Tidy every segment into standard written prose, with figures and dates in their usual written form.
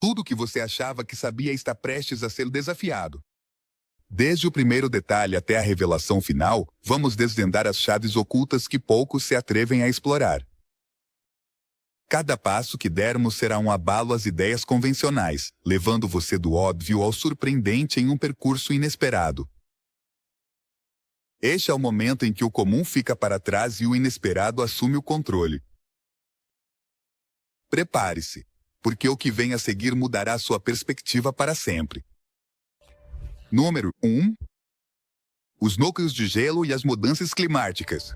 Tudo que você achava que sabia está prestes a ser desafiado. Desde o primeiro detalhe até a revelação final, vamos desvendar as chaves ocultas que poucos se atrevem a explorar. Cada passo que dermos será um abalo às ideias convencionais, levando você do óbvio ao surpreendente em um percurso inesperado. Este é o momento em que o comum fica para trás e o inesperado assume o controle. Prepare-se, porque o que vem a seguir mudará sua perspectiva para sempre. Número 1. Os núcleos de gelo e as mudanças climáticas.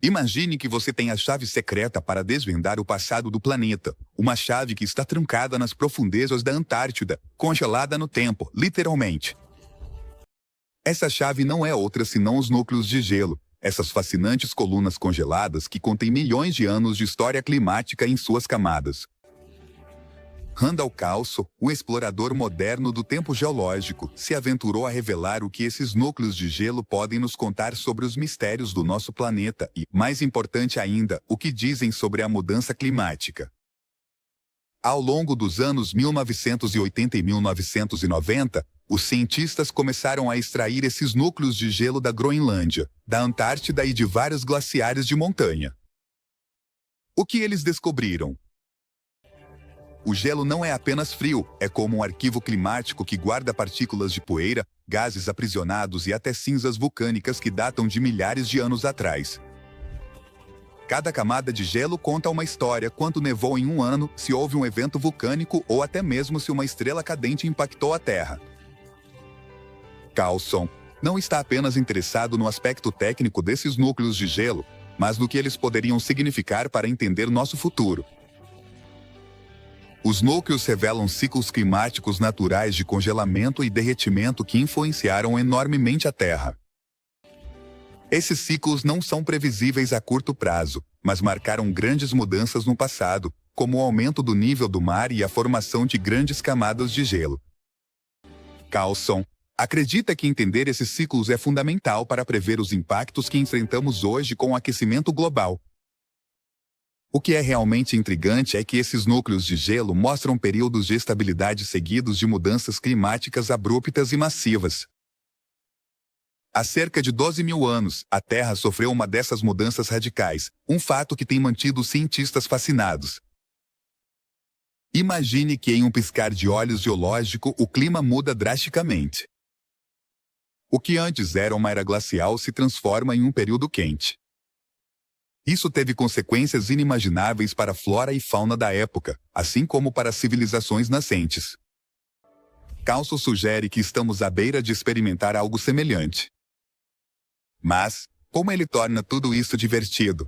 Imagine que você tem a chave secreta para desvendar o passado do planeta, uma chave que está trancada nas profundezas da Antártida, congelada no tempo, literalmente. Essa chave não é outra senão os núcleos de gelo, essas fascinantes colunas congeladas que contêm milhões de anos de história climática em suas camadas. Randall Carlson, o explorador moderno do tempo geológico, se aventurou a revelar o que esses núcleos de gelo podem nos contar sobre os mistérios do nosso planeta e, mais importante ainda, o que dizem sobre a mudança climática. Ao longo dos anos 1980 e 1990, os cientistas começaram a extrair esses núcleos de gelo da Groenlândia, da Antártida e de vários glaciares de montanha. O que eles descobriram? O gelo não é apenas frio, é como um arquivo climático que guarda partículas de poeira, gases aprisionados e até cinzas vulcânicas que datam de milhares de anos atrás. Cada camada de gelo conta uma história: quanto nevou em um ano, se houve um evento vulcânico ou até mesmo se uma estrela cadente impactou a Terra. Carlson não está apenas interessado no aspecto técnico desses núcleos de gelo, mas no que eles poderiam significar para entender nosso futuro. Os núcleos revelam ciclos climáticos naturais de congelamento e derretimento que influenciaram enormemente a Terra. Esses ciclos não são previsíveis a curto prazo, mas marcaram grandes mudanças no passado, como o aumento do nível do mar e a formação de grandes camadas de gelo. Carlson acredita que entender esses ciclos é fundamental para prever os impactos que enfrentamos hoje com o aquecimento global. O que é realmente intrigante é que esses núcleos de gelo mostram períodos de estabilidade seguidos de mudanças climáticas abruptas e massivas. Há cerca de 12 mil anos, a Terra sofreu uma dessas mudanças radicais, um fato que tem mantido os cientistas fascinados. Imagine que em um piscar de olhos geológico o clima muda drasticamente. O que antes era uma era glacial se transforma em um período quente. Isso teve consequências inimagináveis para a flora e fauna da época, assim como para as civilizações nascentes. Carlson sugere que estamos à beira de experimentar algo semelhante. Mas, como ele torna tudo isso divertido?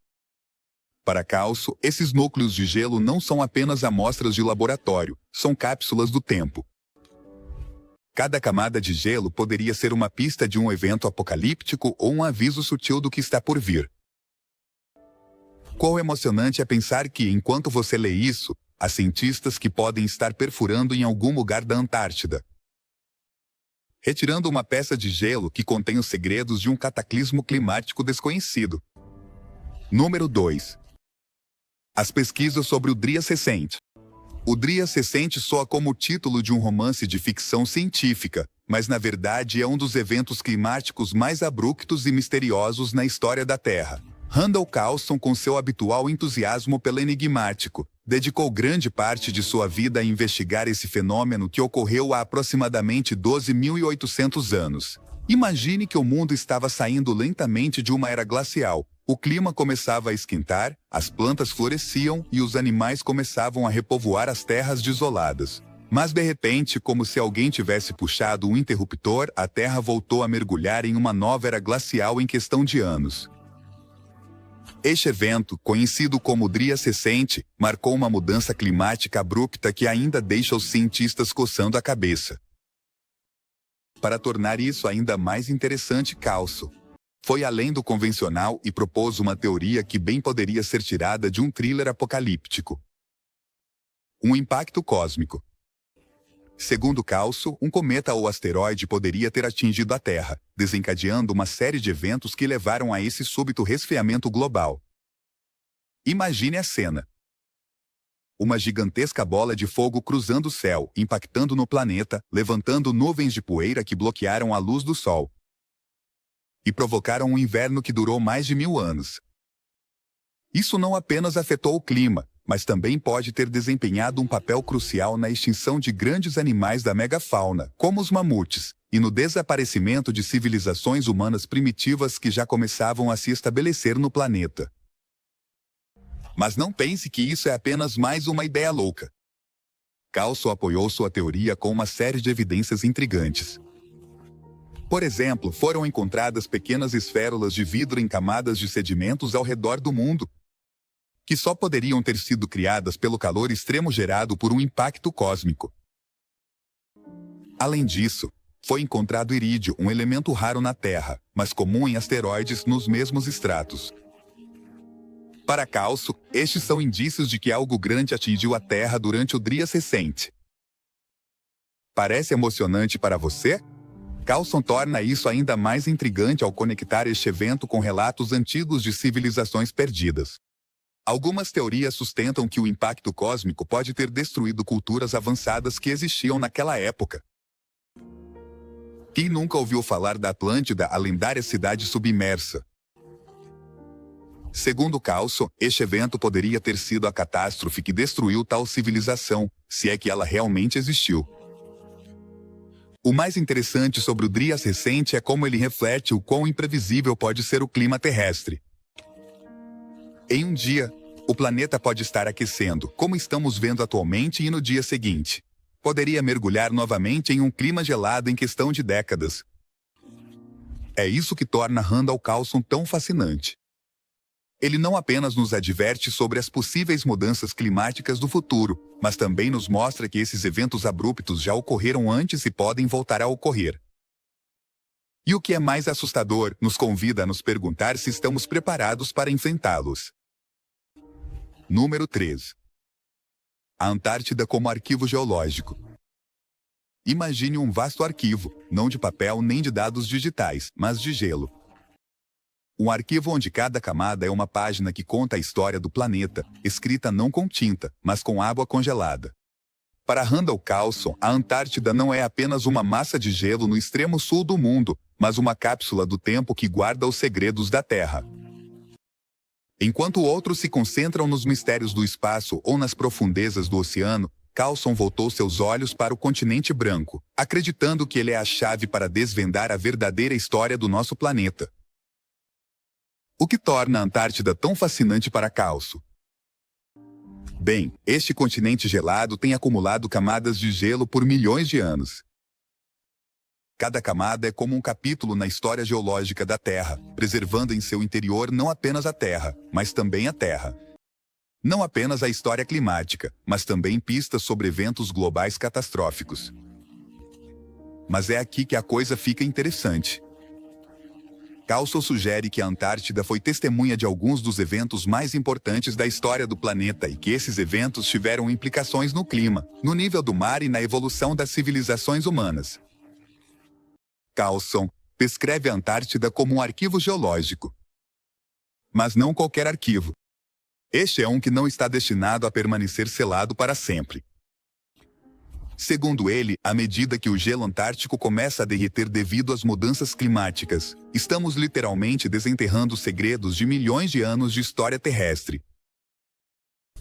Para Carlson, esses núcleos de gelo não são apenas amostras de laboratório, são cápsulas do tempo. Cada camada de gelo poderia ser uma pista de um evento apocalíptico ou um aviso sutil do que está por vir. Quão emocionante é pensar que, enquanto você lê isso, há cientistas que podem estar perfurando em algum lugar da Antártida, retirando uma peça de gelo que contém os segredos de um cataclismo climático desconhecido. Número 2. As pesquisas sobre o Dryas recente. O Dryas recente soa como o título de um romance de ficção científica, mas na verdade é um dos eventos climáticos mais abruptos e misteriosos na história da Terra. Randall Carlson, com seu habitual entusiasmo pelo enigmático, dedicou grande parte de sua vida a investigar esse fenômeno que ocorreu há aproximadamente 12.800 anos. Imagine que o mundo estava saindo lentamente de uma era glacial. O clima começava a esquentar, as plantas floresciam e os animais começavam a repovoar as terras desoladas. Mas de repente, como se alguém tivesse puxado um interruptor, a Terra voltou a mergulhar em uma nova era glacial em questão de anos. Este evento, conhecido como Dryas recente, marcou uma mudança climática abrupta que ainda deixa os cientistas coçando a cabeça. Para tornar isso ainda mais interessante, Carlson foi além do convencional e propôs uma teoria que bem poderia ser tirada de um thriller apocalíptico. Um impacto cósmico. Segundo Carlson, um cometa ou asteroide poderia ter atingido a Terra, desencadeando uma série de eventos que levaram a esse súbito resfriamento global. Imagine a cena. uma gigantesca bola de fogo cruzando o céu, impactando no planeta, levantando nuvens de poeira que bloquearam a luz do Sol e provocaram um inverno que durou mais de 1000 anos. Isso não apenas afetou o clima, mas também pode ter desempenhado um papel crucial na extinção de grandes animais da megafauna, como os mamutes, e no desaparecimento de civilizações humanas primitivas que já começavam a se estabelecer no planeta. Mas não pense que isso é apenas mais uma ideia louca. Coulson apoiou sua teoria com uma série de evidências intrigantes. Por exemplo, foram encontradas pequenas esférulas de vidro em camadas de sedimentos ao redor do mundo, que só poderiam ter sido criadas pelo calor extremo gerado por um impacto cósmico. Além disso, foi encontrado irídio, um elemento raro na Terra, mas comum em asteroides nos mesmos estratos. Para Coulson, estes são indícios de que algo grande atingiu a Terra durante o Dryas recente. Parece emocionante para você? Coulson torna isso ainda mais intrigante ao conectar este evento com relatos antigos de civilizações perdidas. Algumas teorias sustentam que o impacto cósmico pode ter destruído culturas avançadas que existiam naquela época. Quem nunca ouviu falar da Atlântida, a lendária cidade submersa? Segundo Coulson, este evento poderia ter sido a catástrofe que destruiu tal civilização, se é que ela realmente existiu. O mais interessante sobre o Dryas recente é como ele reflete o quão imprevisível pode ser o clima terrestre. Em um dia, o planeta pode estar aquecendo, como estamos vendo atualmente, e no dia seguinte, poderia mergulhar novamente em um clima gelado em questão de décadas. É isso que torna Randall Coulson tão fascinante. Ele não apenas nos adverte sobre as possíveis mudanças climáticas do futuro, mas também nos mostra que esses eventos abruptos já ocorreram antes e podem voltar a ocorrer. E o que é mais assustador, nos convida a nos perguntar se estamos preparados para enfrentá-los. Número 3. A Antártida como arquivo geológico. Imagine um vasto arquivo, não de papel nem de dados digitais, mas de gelo. Um arquivo onde cada camada é uma página que conta a história do planeta, escrita não com tinta, mas com água congelada. Para Randall Coulson, a Antártida não é apenas uma massa de gelo no extremo sul do mundo, mas uma cápsula do tempo que guarda os segredos da Terra. Enquanto outros se concentram nos mistérios do espaço ou nas profundezas do oceano, Coulson voltou seus olhos para o continente branco, acreditando que ele é a chave para desvendar a verdadeira história do nosso planeta. O que torna a Antártida tão fascinante para Coulson? Bem, este continente gelado tem acumulado camadas de gelo por milhões de anos. Cada camada é como um capítulo na história geológica da Terra, preservando em seu interior não apenas a Terra, mas também a Terra. Não apenas a história climática, mas também pistas sobre eventos globais catastróficos. Mas é aqui que a coisa fica interessante. Coulson sugere que a Antártida foi testemunha de alguns dos eventos mais importantes da história do planeta e que esses eventos tiveram implicações no clima, no nível do mar e na evolução das civilizações humanas. Coulson descreve a Antártida como um arquivo geológico. Mas não qualquer arquivo. Este é um que não está destinado a permanecer selado para sempre. Segundo ele, à medida que o gelo antártico começa a derreter devido às mudanças climáticas, estamos literalmente desenterrando segredos de milhões de anos de história terrestre.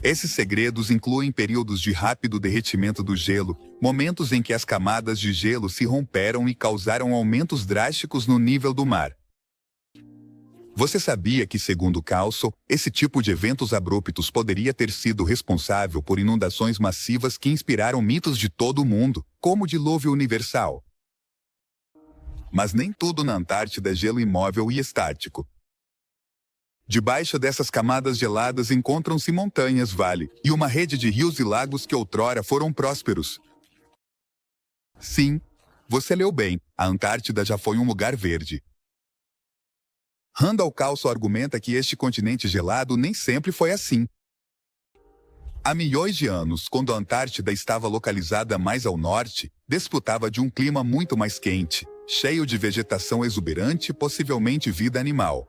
Esses segredos incluem períodos de rápido derretimento do gelo, momentos em que as camadas de gelo se romperam e causaram aumentos drásticos no nível do mar. Você sabia que, segundo Coulson, esse tipo de eventos abruptos poderia ter sido responsável por inundações massivas que inspiraram mitos de todo o mundo, como o dilúvio universal? Mas nem tudo na Antártida é gelo imóvel e estático. Debaixo dessas camadas geladas encontram-se montanhas, vale, e uma rede de rios e lagos que outrora foram prósperos. Sim, você leu bem, a Antártida já foi um lugar verde. Randall Coulson argumenta que este continente gelado nem sempre foi assim. Há milhões de anos, quando a Antártida estava localizada mais ao norte, desfrutava de um clima muito mais quente, cheio de vegetação exuberante e possivelmente vida animal.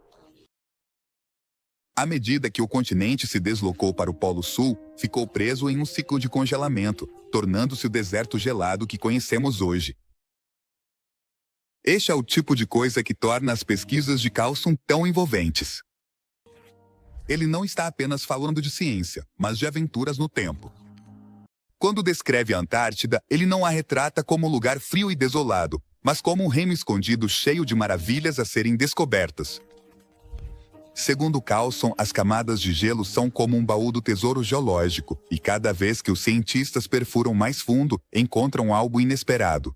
À medida que o continente se deslocou para o Polo Sul, ficou preso em um ciclo de congelamento, tornando-se o deserto gelado que conhecemos hoje. Este é o tipo de coisa que torna as pesquisas de Carlson tão envolventes. Ele não está apenas falando de ciência, mas de aventuras no tempo. Quando descreve a Antártida, ele não a retrata como um lugar frio e desolado, mas como um reino escondido cheio de maravilhas a serem descobertas. Segundo Carlson, as camadas de gelo são como um baú do tesouro geológico, e cada vez que os cientistas perfuram mais fundo, encontram algo inesperado.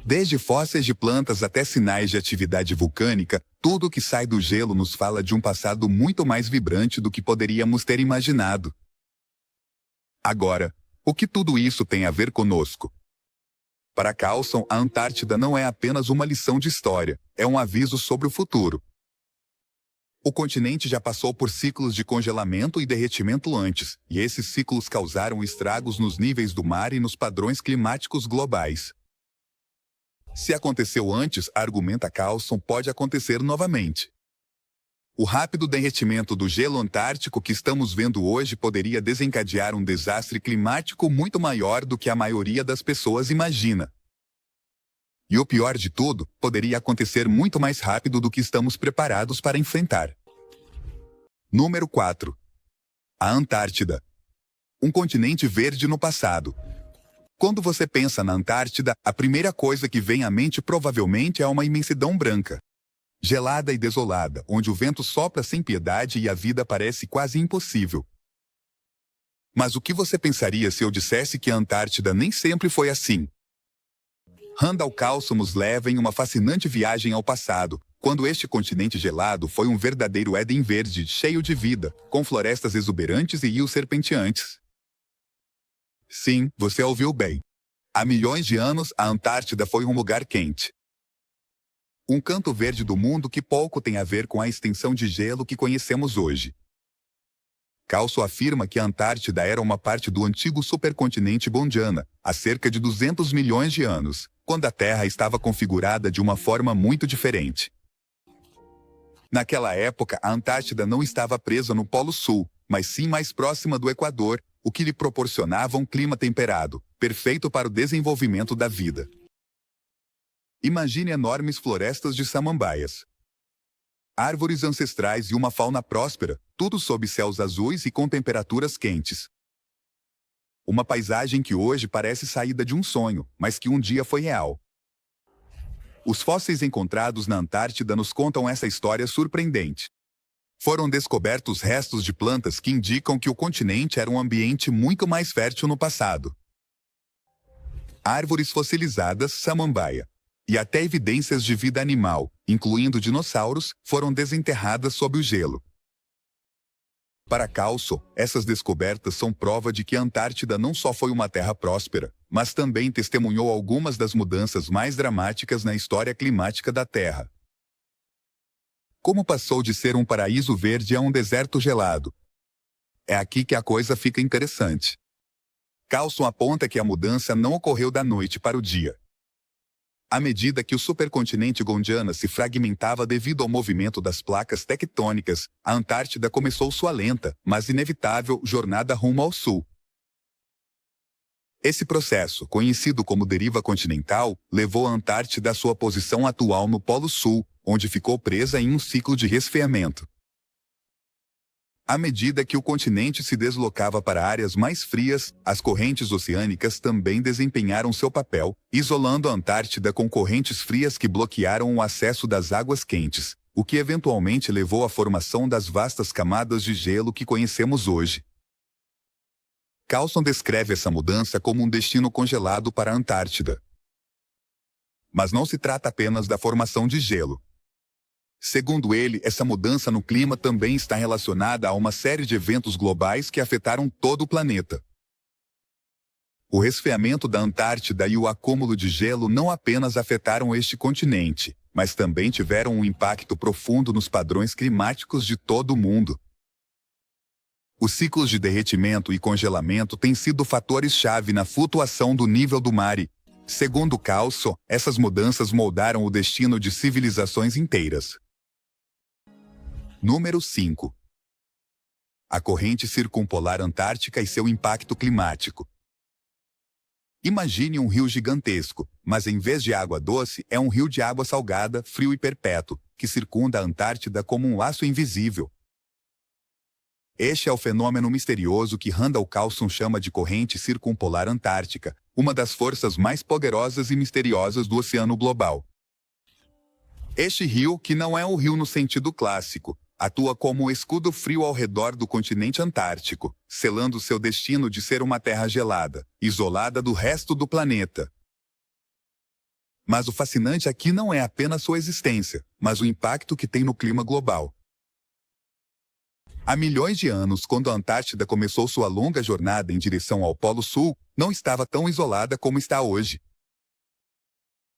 Desde fósseis de plantas até sinais de atividade vulcânica, tudo o que sai do gelo nos fala de um passado muito mais vibrante do que poderíamos ter imaginado. Agora, o que tudo isso tem a ver conosco? Para Carlson, a Antártida não é apenas uma lição de história, é um aviso sobre o futuro. O continente já passou por ciclos de congelamento e derretimento antes, e esses ciclos causaram estragos nos níveis do mar e nos padrões climáticos globais. Se aconteceu antes, argumenta Carlson, pode acontecer novamente. O rápido derretimento do gelo antártico que estamos vendo hoje poderia desencadear um desastre climático muito maior do que a maioria das pessoas imagina. E o pior de tudo, poderia acontecer muito mais rápido do que estamos preparados para enfrentar. Número 4. A Antártida. Um continente verde no passado. Quando você pensa na Antártida, a primeira coisa que vem à mente provavelmente é uma imensidão branca, gelada e desolada, onde o vento sopra sem piedade e a vida parece quase impossível. Mas o que você pensaria se eu dissesse que a Antártida nem sempre foi assim? Randall Carlson nos leva em uma fascinante viagem ao passado, quando este continente gelado foi um verdadeiro Éden verde, cheio de vida, com florestas exuberantes e rios serpenteantes. Sim, você ouviu bem. Há milhões de anos, a Antártida foi um lugar quente. Um canto verde do mundo que pouco tem a ver com a extensão de gelo que conhecemos hoje. Carlson afirma que a Antártida era uma parte do antigo supercontinente Gondwana, há cerca de 200 milhões de anos, quando a Terra estava configurada de uma forma muito diferente. Naquela época, a Antártida não estava presa no Polo Sul, mas sim mais próxima do Equador, o que lhe proporcionava um clima temperado, perfeito para o desenvolvimento da vida. Imagine enormes florestas de samambaias, árvores ancestrais e uma fauna próspera, tudo sob céus azuis e com temperaturas quentes. Uma paisagem que hoje parece saída de um sonho, mas que um dia foi real. Os fósseis encontrados na Antártida nos contam essa história surpreendente. Foram descobertos restos de plantas que indicam que o continente era um ambiente muito mais fértil no passado. Árvores fossilizadas, samambaia, e até evidências de vida animal, incluindo dinossauros, foram desenterradas sob o gelo. Para Carlson, essas descobertas são prova de que a Antártida não só foi uma terra próspera, mas também testemunhou algumas das mudanças mais dramáticas na história climática da Terra. Como passou de ser um paraíso verde a um deserto gelado? É aqui que a coisa fica interessante. Carlson aponta que a mudança não ocorreu da noite para o dia. À medida que o supercontinente Gondwana se fragmentava devido ao movimento das placas tectônicas, a Antártida começou sua lenta, mas inevitável, jornada rumo ao sul. Esse processo, conhecido como deriva continental, levou a Antártida à sua posição atual no Polo Sul, onde ficou presa em um ciclo de resfriamento. À medida que o continente se deslocava para áreas mais frias, as correntes oceânicas também desempenharam seu papel, isolando a Antártida com correntes frias que bloquearam o acesso das águas quentes, o que eventualmente levou à formação das vastas camadas de gelo que conhecemos hoje. Carlson descreve essa mudança como um destino congelado para a Antártida. Mas não se trata apenas da formação de gelo. Segundo ele, essa mudança no clima também está relacionada a uma série de eventos globais que afetaram todo o planeta. O resfriamento da Antártida e o acúmulo de gelo não apenas afetaram este continente, mas também tiveram um impacto profundo nos padrões climáticos de todo o mundo. Os ciclos de derretimento e congelamento têm sido fatores-chave na flutuação do nível do mar e, segundo Carlson, essas mudanças moldaram o destino de civilizações inteiras. Número 5. A corrente circumpolar antártica e seu impacto climático. Imagine um rio gigantesco, mas em vez de água doce, é um rio de água salgada, frio e perpétuo, que circunda a Antártida como um laço invisível. Este é o fenômeno misterioso que Randall Carlson chama de corrente circumpolar antártica, uma das forças mais poderosas e misteriosas do oceano global. Este rio, que não é um rio no sentido clássico, atua como um escudo frio ao redor do continente antártico, selando seu destino de ser uma terra gelada, isolada do resto do planeta. Mas o fascinante aqui não é apenas sua existência, mas o impacto que tem no clima global. Há milhões de anos, quando a Antártida começou sua longa jornada em direção ao Polo Sul, não estava tão isolada como está hoje.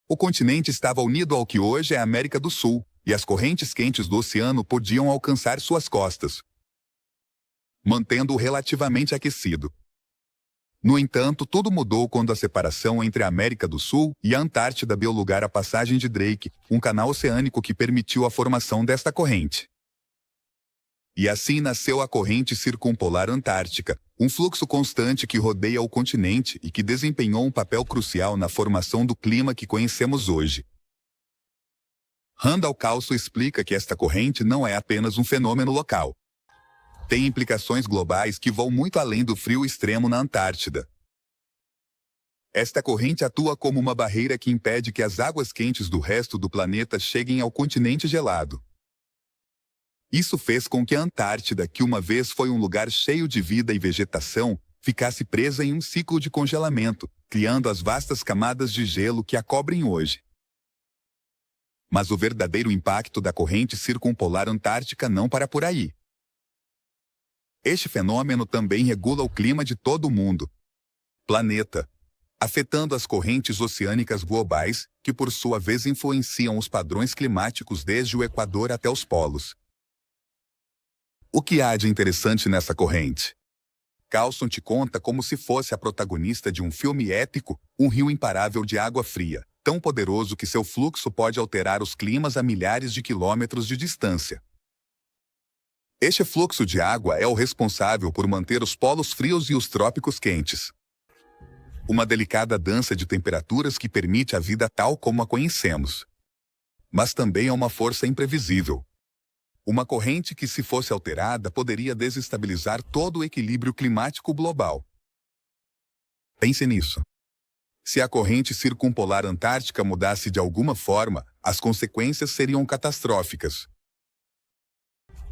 O continente estava unido ao que hoje é a América do Sul, e as correntes quentes do oceano podiam alcançar suas costas, mantendo-o relativamente aquecido. No entanto, tudo mudou quando a separação entre a América do Sul e a Antártida deu lugar à passagem de Drake, um canal oceânico que permitiu a formação desta corrente. E assim nasceu a corrente circumpolar antártica, um fluxo constante que rodeia o continente e que desempenhou um papel crucial na formação do clima que conhecemos hoje. Randall Carlson explica que esta corrente não é apenas um fenômeno local. Tem implicações globais que vão muito além do frio extremo na Antártida. Esta corrente atua como uma barreira que impede que as águas quentes do resto do planeta cheguem ao continente gelado. Isso fez com que a Antártida, que uma vez foi um lugar cheio de vida e vegetação, ficasse presa em um ciclo de congelamento, criando as vastas camadas de gelo que a cobrem hoje. Mas o verdadeiro impacto da corrente circumpolar antártica não para por aí. Este fenômeno também regula o clima de todo o mundo, planeta, afetando as correntes oceânicas globais, que por sua vez influenciam os padrões climáticos desde o Equador até os polos. O que há de interessante nessa corrente? Carlson te conta como se fosse a protagonista de um filme épico, um rio imparável de água fria, tão poderoso que seu fluxo pode alterar os climas a milhares de quilômetros de distância. Este fluxo de água é o responsável por manter os polos frios e os trópicos quentes. Uma delicada dança de temperaturas que permite a vida tal como a conhecemos. Mas também é uma força imprevisível. Uma corrente que, se fosse alterada, poderia desestabilizar todo o equilíbrio climático global. Pense nisso. Se a corrente circumpolar antártica mudasse de alguma forma, as consequências seriam catastróficas.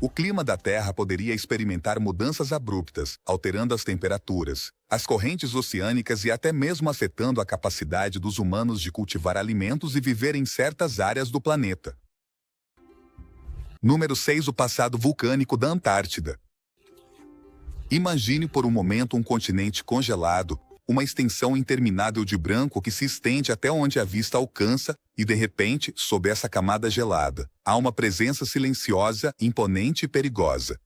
O clima da Terra poderia experimentar mudanças abruptas, alterando as temperaturas, as correntes oceânicas e até mesmo afetando a capacidade dos humanos de cultivar alimentos e viver em certas áreas do planeta. Número 6. O passado vulcânico da Antártida. Imagine por um momento um continente congelado, uma extensão interminável de branco que se estende até onde a vista alcança, e de repente, sob essa camada gelada, há uma presença silenciosa, imponente e perigosa.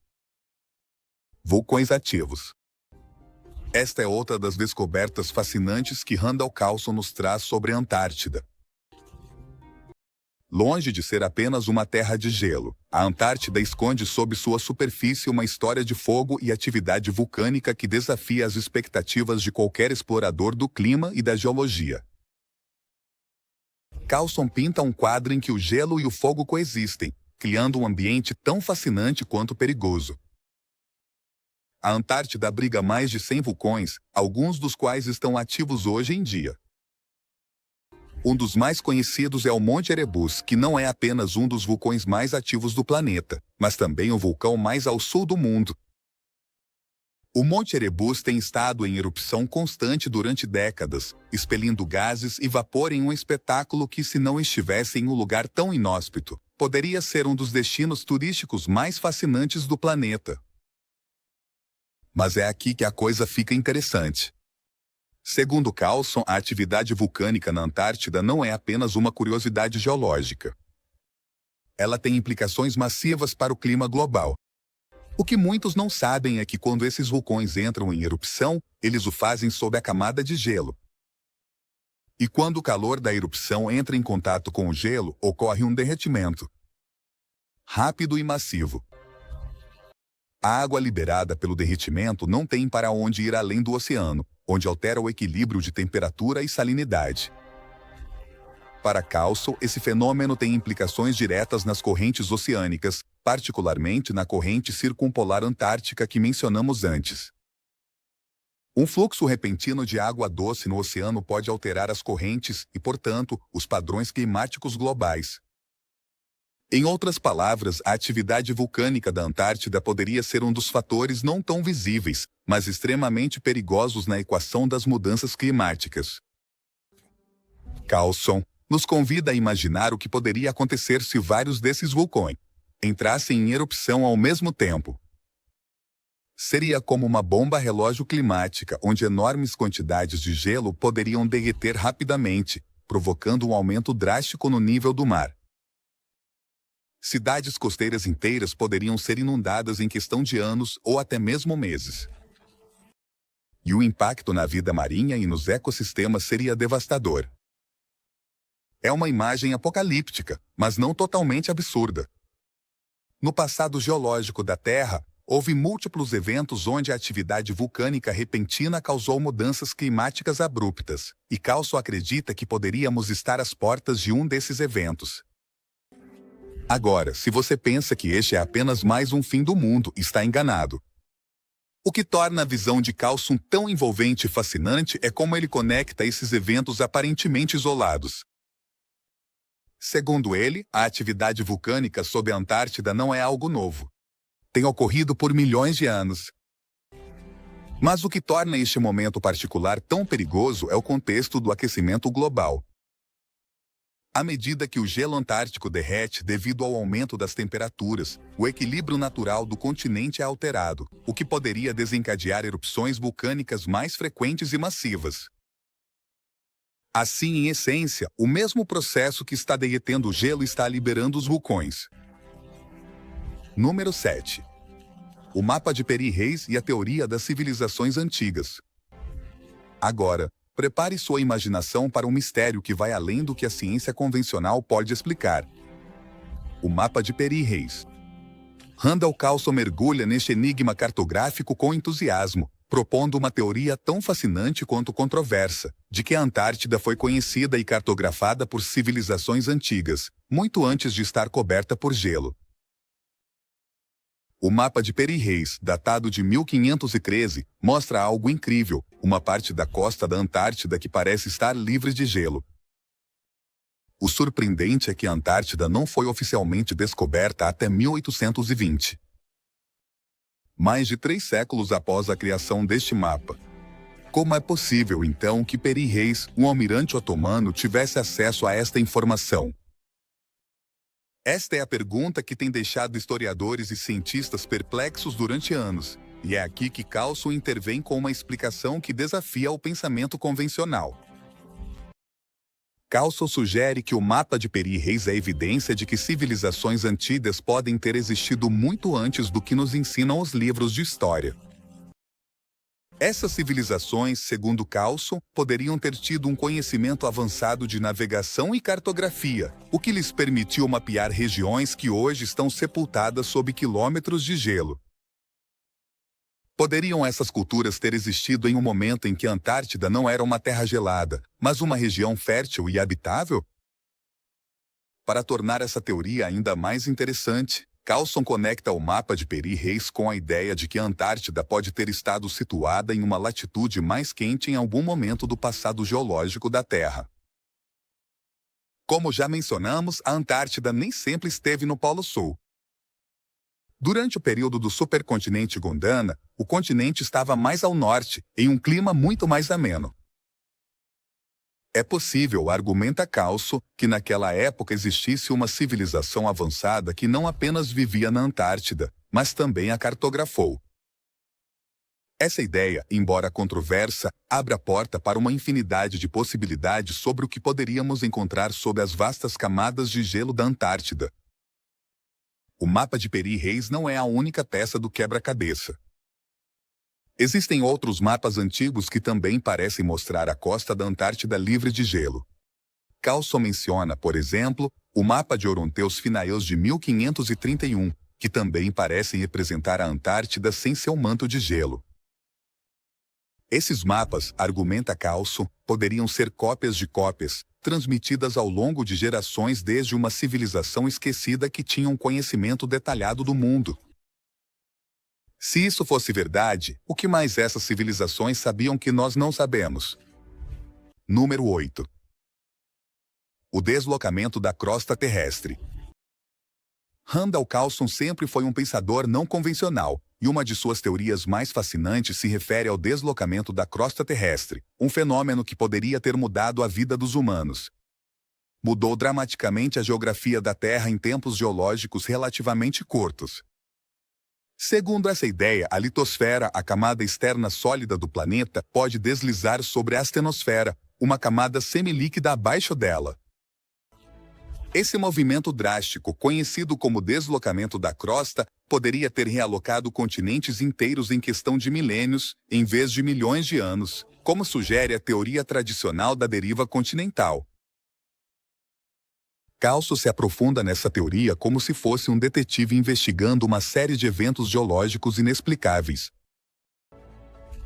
Vulcões ativos. Esta é outra das descobertas fascinantes que Randall Carlson nos traz sobre a Antártida. Longe de ser apenas uma terra de gelo, a Antártida esconde sob sua superfície uma história de fogo e atividade vulcânica que desafia as expectativas de qualquer explorador do clima e da geologia. Carlson pinta um quadro em que o gelo e o fogo coexistem, criando um ambiente tão fascinante quanto perigoso. A Antártida abriga mais de 100 vulcões, alguns dos quais estão ativos hoje em dia. Um dos mais conhecidos é o Monte Erebus, que não é apenas um dos vulcões mais ativos do planeta, mas também o vulcão mais ao sul do mundo. O Monte Erebus tem estado em erupção constante durante décadas, expelindo gases e vapor em um espetáculo que, se não estivesse em um lugar tão inóspito, poderia ser um dos destinos turísticos mais fascinantes do planeta. Mas é aqui que a coisa fica interessante. Segundo Carlson, a atividade vulcânica na Antártida não é apenas uma curiosidade geológica. Ela tem implicações massivas para o clima global. O que muitos não sabem é que quando esses vulcões entram em erupção, eles o fazem sob a camada de gelo. E quando o calor da erupção entra em contato com o gelo, ocorre um derretimento rápido e massivo. A água liberada pelo derretimento não tem para onde ir além do oceano, onde altera o equilíbrio de temperatura e salinidade. Para Coulson, esse fenômeno tem implicações diretas nas correntes oceânicas, particularmente na corrente circumpolar antártica que mencionamos antes. Um fluxo repentino de água doce no oceano pode alterar as correntes e, portanto, os padrões climáticos globais. Em outras palavras, a atividade vulcânica da Antártida poderia ser um dos fatores não tão visíveis, mas extremamente perigosos na equação das mudanças climáticas. Coulson nos convida a imaginar o que poderia acontecer se vários desses vulcões entrassem em erupção ao mesmo tempo. Seria como uma bomba relógio climática, onde enormes quantidades de gelo poderiam derreter rapidamente, provocando um aumento drástico no nível do mar. Cidades costeiras inteiras poderiam ser inundadas em questão de anos ou até mesmo meses. E o impacto na vida marinha e nos ecossistemas seria devastador. É uma imagem apocalíptica, mas não totalmente absurda. No passado geológico da Terra, houve múltiplos eventos onde a atividade vulcânica repentina causou mudanças climáticas abruptas, e Coulson acredita que poderíamos estar às portas de um desses eventos. Agora, se você pensa que este é apenas mais um fim do mundo, está enganado. O que torna a visão de Coulson tão envolvente e fascinante é como ele conecta esses eventos aparentemente isolados. Segundo ele, a atividade vulcânica sob a Antártida não é algo novo. Tem ocorrido por milhões de anos. Mas o que torna este momento particular tão perigoso é o contexto do aquecimento global. À medida que o gelo antártico derrete devido ao aumento das temperaturas, o equilíbrio natural do continente é alterado, o que poderia desencadear erupções vulcânicas mais frequentes e massivas. Assim, em essência, o mesmo processo que está derretendo o gelo está liberando os vulcões. Número 7. O mapa de Peri Reis e a teoria das civilizações antigas. Agora, prepare sua imaginação para um mistério que vai além do que a ciência convencional pode explicar. O mapa de Peri Reis. Randall Coulson mergulha neste enigma cartográfico com entusiasmo, propondo uma teoria tão fascinante quanto controversa, de que a Antártida foi conhecida e cartografada por civilizações antigas, muito antes de estar coberta por gelo. O mapa de Peri Reis, datado de 1513, mostra algo incrível, uma parte da costa da Antártida que parece estar livre de gelo. O surpreendente é que a Antártida não foi oficialmente descoberta até 1820. Mais de 3 séculos após a criação deste mapa. Como é possível, então, que Peri Reis, um almirante otomano, tivesse acesso a esta informação? Esta é a pergunta que tem deixado historiadores e cientistas perplexos durante anos, e é aqui que Coulson intervém com uma explicação que desafia o pensamento convencional. Coulson sugere que o mapa de Peri Reis é evidência de que civilizações antigas podem ter existido muito antes do que nos ensinam os livros de história. Essas civilizações, segundo Coulson, poderiam ter tido um conhecimento avançado de navegação e cartografia, o que lhes permitiu mapear regiões que hoje estão sepultadas sob quilômetros de gelo. Poderiam essas culturas ter existido em um momento em que a Antártida não era uma terra gelada, mas uma região fértil e habitável? Para tornar essa teoria ainda mais interessante, Coulson conecta o mapa de Peri Reis com a ideia de que a Antártida pode ter estado situada em uma latitude mais quente em algum momento do passado geológico da Terra. Como já mencionamos, a Antártida nem sempre esteve no Polo Sul. Durante o período do supercontinente Gondwana, o continente estava mais ao norte, em um clima muito mais ameno. É possível, argumenta Coulson, que naquela época existisse uma civilização avançada que não apenas vivia na Antártida, mas também a cartografou. Essa ideia, embora controversa, abre a porta para uma infinidade de possibilidades sobre o que poderíamos encontrar sob as vastas camadas de gelo da Antártida. O mapa de Peri Reis não é a única peça do quebra-cabeça. Existem outros mapas antigos que também parecem mostrar a costa da Antártida livre de gelo. Coulson menciona, por exemplo, o mapa de Oronteus Finaeus de 1531, que também parecem representar a Antártida sem seu manto de gelo. Esses mapas, argumenta Carlson, poderiam ser cópias de cópias, transmitidas ao longo de gerações desde uma civilização esquecida que tinha um conhecimento detalhado do mundo. Se isso fosse verdade, o que mais essas civilizações sabiam que nós não sabemos? Número 8. O deslocamento da crosta terrestre. Randall Carlson sempre foi um pensador não convencional, e uma de suas teorias mais fascinantes se refere ao deslocamento da crosta terrestre, um fenômeno que poderia ter mudado a vida dos humanos. Mudou dramaticamente a geografia da Terra em tempos geológicos relativamente curtos. Segundo essa ideia, a litosfera, a camada externa sólida do planeta, pode deslizar sobre a astenosfera, uma camada semilíquida abaixo dela. Esse movimento drástico, conhecido como deslocamento da crosta, poderia ter realocado continentes inteiros em questão de milênios, em vez de milhões de anos, como sugere a teoria tradicional da deriva continental. Carlson se aprofunda nessa teoria como se fosse um detetive investigando uma série de eventos geológicos inexplicáveis.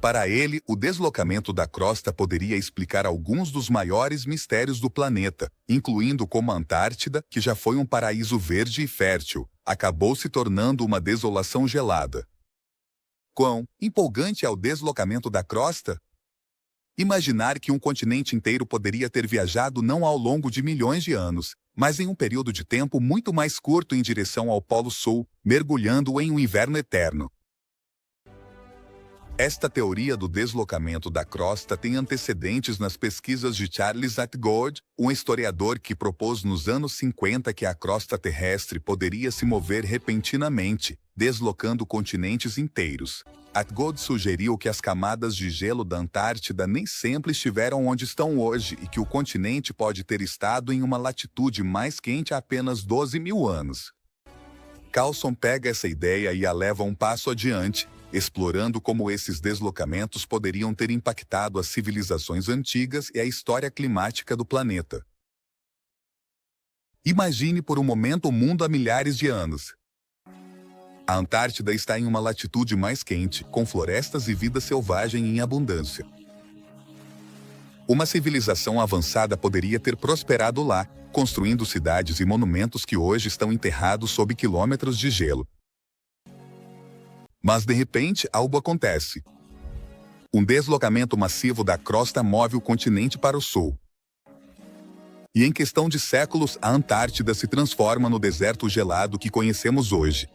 Para ele, o deslocamento da crosta poderia explicar alguns dos maiores mistérios do planeta, incluindo como a Antártida, que já foi um paraíso verde e fértil, acabou se tornando uma desolação gelada. Quão empolgante é o deslocamento da crosta? Imaginar que um continente inteiro poderia ter viajado não ao longo de milhões de anos, mas em um período de tempo muito mais curto em direção ao Polo Sul, mergulhando em um inverno eterno. Esta teoria do deslocamento da crosta tem antecedentes nas pesquisas de Charles Atgood, um historiador que propôs nos anos 50 que a crosta terrestre poderia se mover repentinamente, deslocando continentes inteiros. Atgood sugeriu que as camadas de gelo da Antártida nem sempre estiveram onde estão hoje e que o continente pode ter estado em uma latitude mais quente há apenas 12 mil anos. Carlson pega essa ideia e a leva um passo adiante, explorando como esses deslocamentos poderiam ter impactado as civilizações antigas e a história climática do planeta. Imagine por um momento o mundo há milhares de anos. A Antártida está em uma latitude mais quente, com florestas e vida selvagem em abundância. Uma civilização avançada poderia ter prosperado lá, construindo cidades e monumentos que hoje estão enterrados sob quilômetros de gelo. Mas, de repente, algo acontece. Um deslocamento massivo da crosta move o continente para o sul. E em questão de séculos, a Antártida se transforma no deserto gelado que conhecemos hoje.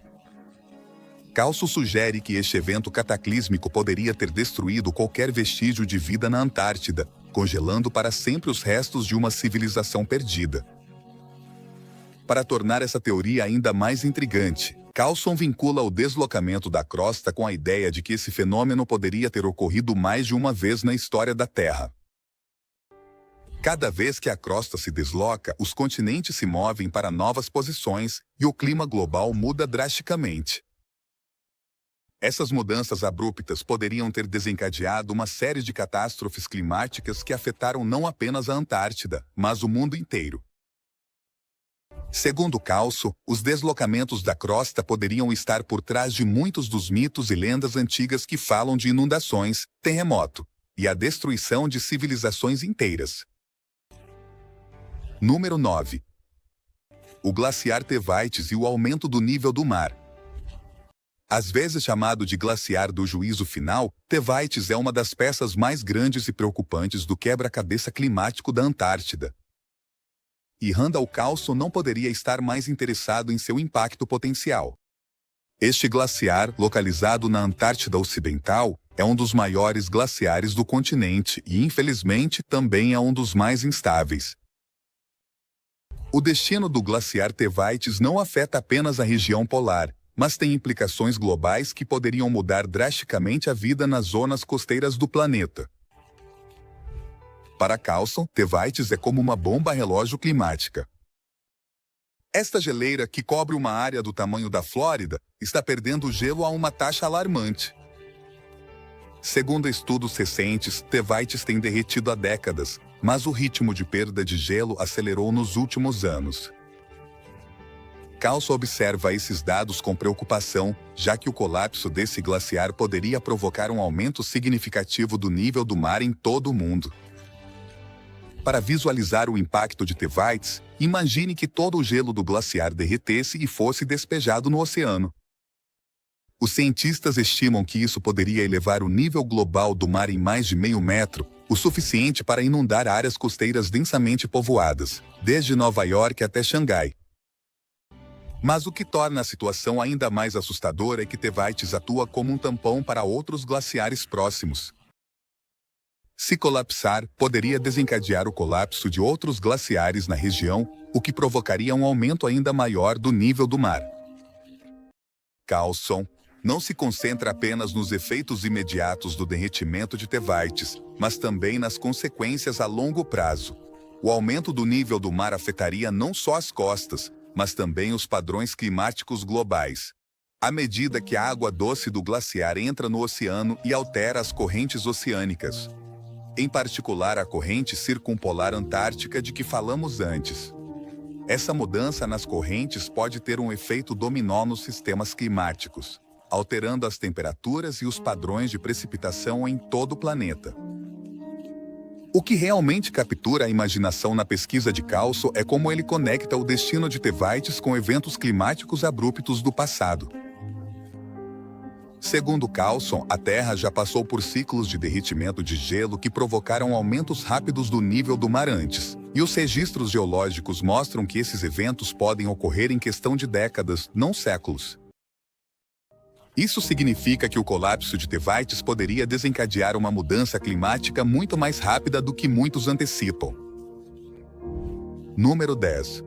Carlson sugere que este evento cataclísmico poderia ter destruído qualquer vestígio de vida na Antártida, congelando para sempre os restos de uma civilização perdida. Para tornar essa teoria ainda mais intrigante, Carlson vincula o deslocamento da crosta com a ideia de que esse fenômeno poderia ter ocorrido mais de uma vez na história da Terra. Cada vez que a crosta se desloca, os continentes se movem para novas posições e o clima global muda drasticamente. Essas mudanças abruptas poderiam ter desencadeado uma série de catástrofes climáticas que afetaram não apenas a Antártida, mas o mundo inteiro. Segundo Carlson, os deslocamentos da crosta poderiam estar por trás de muitos dos mitos e lendas antigas que falam de inundações, terremoto e a destruição de civilizações inteiras. Número 9. O glaciar Tevites e o aumento do nível do mar. Às vezes chamado de glaciar do juízo final, Tevites é uma das peças mais grandes e preocupantes do quebra-cabeça climático da Antártida. E Randall Carlson não poderia estar mais interessado em seu impacto potencial. Este glaciar, localizado na Antártida Ocidental, é um dos maiores glaciares do continente e, infelizmente, também é um dos mais instáveis. O destino do glaciar Tevites não afeta apenas a região polar, mas tem implicações globais que poderiam mudar drasticamente a vida nas zonas costeiras do planeta. Para Carlson, Tevites é como uma bomba relógio climática. Esta geleira, que cobre uma área do tamanho da Flórida, está perdendo gelo a uma taxa alarmante. Segundo estudos recentes, Tevites tem derretido há décadas, mas o ritmo de perda de gelo acelerou nos últimos anos. Calço observa esses dados com preocupação, já que o colapso desse glaciar poderia provocar um aumento significativo do nível do mar em todo o mundo. Para visualizar o impacto de Tevites, imagine que todo o gelo do glaciar derretesse e fosse despejado no oceano. Os cientistas estimam que isso poderia elevar o nível global do mar em mais de meio metro, o suficiente para inundar áreas costeiras densamente povoadas, desde Nova York até Xangai. Mas o que torna a situação ainda mais assustadora é que Tevites atua como um tampão para outros glaciares próximos. Se colapsar, poderia desencadear o colapso de outros glaciares na região, o que provocaria um aumento ainda maior do nível do mar. Carlson não se concentra apenas nos efeitos imediatos do derretimento de Tevites, mas também nas consequências a longo prazo. O aumento do nível do mar afetaria não só as costas, mas também os padrões climáticos globais. À medida que a água doce do glaciar entra no oceano e altera as correntes oceânicas, em particular a corrente circumpolar antártica de que falamos antes. Essa mudança nas correntes pode ter um efeito dominó nos sistemas climáticos, alterando as temperaturas e os padrões de precipitação em todo o planeta. O que realmente captura a imaginação na pesquisa de Calço é como ele conecta o destino de Tevites com eventos climáticos abruptos do passado. Segundo Carlson, a Terra já passou por ciclos de derretimento de gelo que provocaram aumentos rápidos do nível do mar antes, e os registros geológicos mostram que esses eventos podem ocorrer em questão de décadas, não séculos. Isso significa que o colapso de Tevites poderia desencadear uma mudança climática muito mais rápida do que muitos antecipam. Número 10.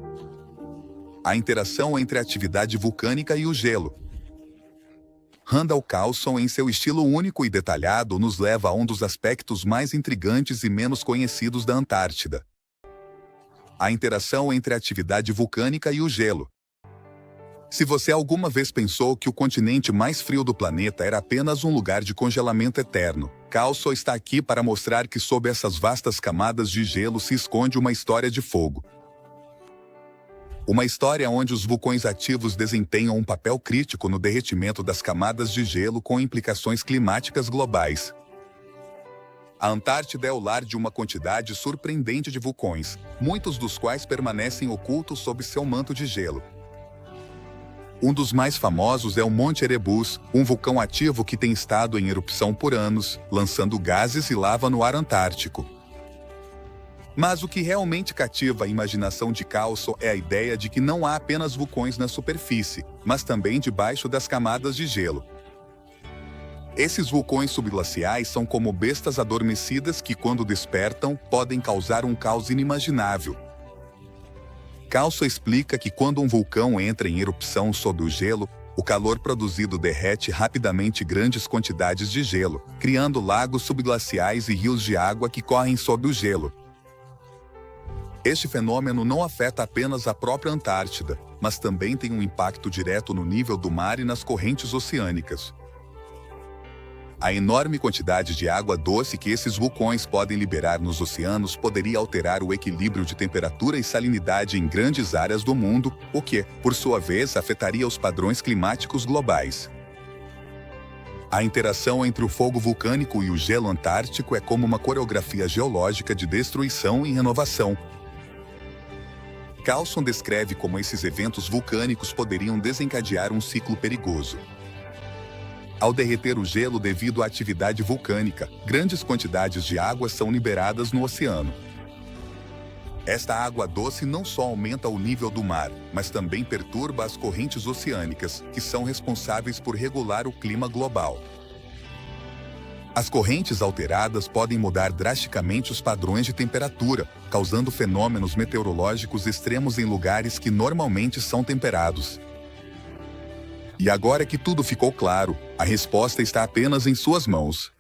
A interação entre a atividade vulcânica e o gelo. Randall Carlson, em seu estilo único e detalhado, nos leva a um dos aspectos mais intrigantes e menos conhecidos da Antártida. A interação entre a atividade vulcânica e o gelo. Se você alguma vez pensou que o continente mais frio do planeta era apenas um lugar de congelamento eterno, Carlson está aqui para mostrar que sob essas vastas camadas de gelo se esconde uma história de fogo. Uma história onde os vulcões ativos desempenham um papel crítico no derretimento das camadas de gelo com implicações climáticas globais. A Antártida é o lar de uma quantidade surpreendente de vulcões, muitos dos quais permanecem ocultos sob seu manto de gelo. Um dos mais famosos é o Monte Erebus, um vulcão ativo que tem estado em erupção por anos, lançando gases e lava no ar antártico. Mas o que realmente cativa a imaginação de Carlson é a ideia de que não há apenas vulcões na superfície, mas também debaixo das camadas de gelo. Esses vulcões subglaciais são como bestas adormecidas que, quando despertam, podem causar um caos inimaginável. Carlson explica que quando um vulcão entra em erupção sob o gelo, o calor produzido derrete rapidamente grandes quantidades de gelo, criando lagos subglaciais e rios de água que correm sob o gelo. Este fenômeno não afeta apenas a própria Antártida, mas também tem um impacto direto no nível do mar e nas correntes oceânicas. A enorme quantidade de água doce que esses vulcões podem liberar nos oceanos poderia alterar o equilíbrio de temperatura e salinidade em grandes áreas do mundo, o que, por sua vez, afetaria os padrões climáticos globais. A interação entre o fogo vulcânico e o gelo antártico é como uma coreografia geológica de destruição e renovação. Carlson descreve como esses eventos vulcânicos poderiam desencadear um ciclo perigoso. Ao derreter o gelo devido à atividade vulcânica, grandes quantidades de água são liberadas no oceano. Esta água doce não só aumenta o nível do mar, mas também perturba as correntes oceânicas, que são responsáveis por regular o clima global. As correntes alteradas podem mudar drasticamente os padrões de temperatura, causando fenômenos meteorológicos extremos em lugares que normalmente são temperados. E agora que tudo ficou claro, a resposta está apenas em suas mãos.